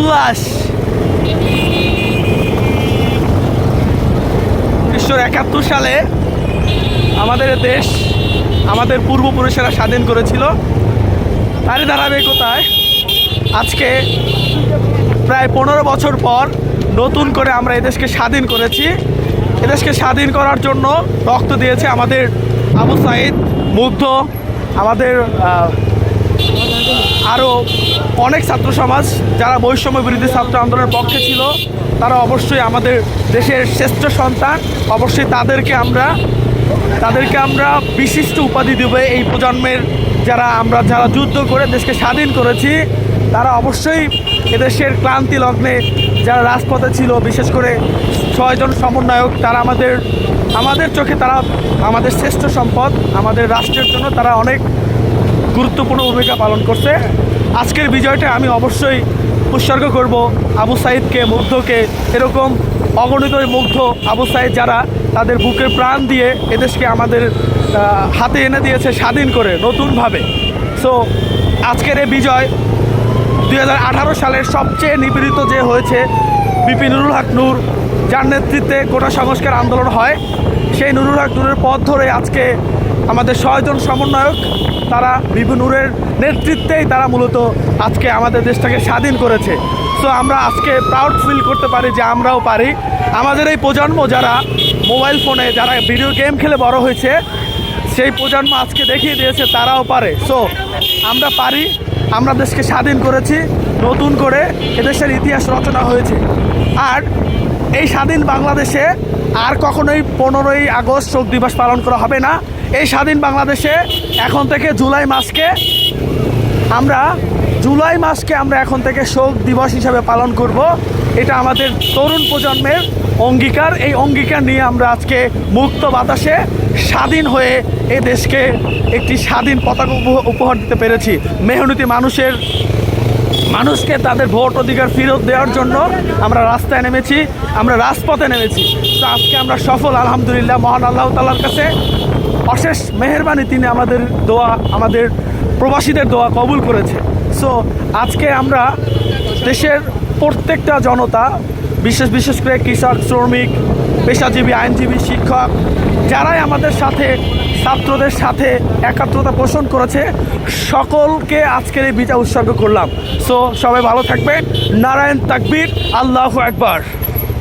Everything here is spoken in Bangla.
উল্লাস। 1971 সালে আমাদের দেশ আমাদের পূর্বপুরুষেরা স্বাধীন করেছিল। তারই ধারাবাহিকতায় আজকে প্রায় 15 বছর পর নতুন করে আমরা এদেশকে স্বাধীন করেছি। এদেশকে স্বাধীন করার জন্য রক্ত দিয়েছে আমাদের আবু সাঈদ, মুগ্ধ, আমাদের আরও অনেক ছাত্র সমাজ যারা বৈষম্য বিরোধী ছাত্র আন্দোলনের পক্ষে ছিল। তারা অবশ্যই আমাদের দেশের শ্রেষ্ঠ সন্তান। অবশ্যই তাদেরকে আমরা বিশিষ্ট উপাধি দেব। এই প্রজন্মের যারা যুদ্ধ করে দেশকে স্বাধীন করেছি, তারা অবশ্যই এদেশের ক্লান্তি লগ্নে যারা রাজপথে ছিল, বিশেষ করে 6 জন সমন্বয়ক, তারা আমাদের চোখে তারা আমাদের শ্রেষ্ঠ সম্পদ। আমাদের রাষ্ট্রের জন্য তারা অনেক গুরুত্বপূর্ণ ভূমিকা পালন করছে। আজকের বিজয়টা আমি অবশ্যই উৎসর্গ করব আবু সাঈদকে, মুগ্ধকে। এরকম অগণিত মুগ্ধ আবু সাঈদ যারা তাদের বুকের প্রাণ দিয়ে এদেশকে আমাদের হাতে এনে দিয়েছে স্বাধীন করে নতুনভাবে। সো আজকের এই বিজয় 2018 সালের সবচেয়ে নিপীড়িত যে হয়েছে বিপি নুরুল হক নূর, যার নেতৃত্বে কোটা সংস্কার আন্দোলন হয়, সেই নুরুল হক নূরের পথ ধরে আজকে আমাদের 6 জন সমন্বয়ক, তারা বিপি নূরের নেতৃত্বেই তারা মূলত আজকে আমাদের দেশটাকে স্বাধীন করেছে। সো আমরা আজকে প্রাউড ফিল করতে পারি যে আমরাও পারি। আমাদের এই প্রজন্ম যারা মোবাইল ফোনে, যারা ভিডিও গেম খেলে বড় হয়েছে, সেই প্রজন্ম আজকে দেখিয়ে দিয়েছে তারাও পারে। সো আমরা পারি, আমরা দেশকে স্বাধীন করেছি, নতুন করে এদেশের ইতিহাস রচনা হয়েছে। আর এই স্বাধীন বাংলাদেশে আর কখনোই 15ই আগস্ট শোক দিবস পালন করা হবে না। এই স্বাধীন বাংলাদেশে এখন থেকে জুলাই মাসকে আমরা এখন থেকে শোক দিবস হিসাবে পালন করব। এটা আমাদের তরুণ প্রজন্মের অঙ্গীকার। এই অঙ্গীকার নিয়ে আমরা আজকে মুক্ত বাতাসে স্বাধীন হয়ে এই দেশকে একটি স্বাধীন পতাকা উপহার দিতে পেরেছি। মেহনতি মানুষকে তাদের ভোট অধিকার ফেরত দেওয়ার জন্য আমরা রাস্তায় নেমেছি, আমরা রাজপথে নেমেছি। তো আজকে আমরা সফল, আলহামদুলিল্লাহ। মহান আল্লাহ তাআলার কাছে অশেষ মেহেরবানি, তিনি আমাদের দোয়া, আমাদের প্রবাসীদের দোয়া কবুল করেছে। সো আজকে আমরা দেশের প্রত্যেকটা জনতা, বিশেষ করে কৃষক, শ্রমিক, পেশাজীবী, আইনজীবী, শিক্ষক, যারাই আমাদের সাথে, ছাত্রদের সাথে একাত্মতা পোষণ করেছে, সকলকে আজকের এই বিজয় উৎসর্গ করলাম। সো সবাই ভালো থাকবেন। নারায়ণ তাকবীর, আল্লাহু আকবার।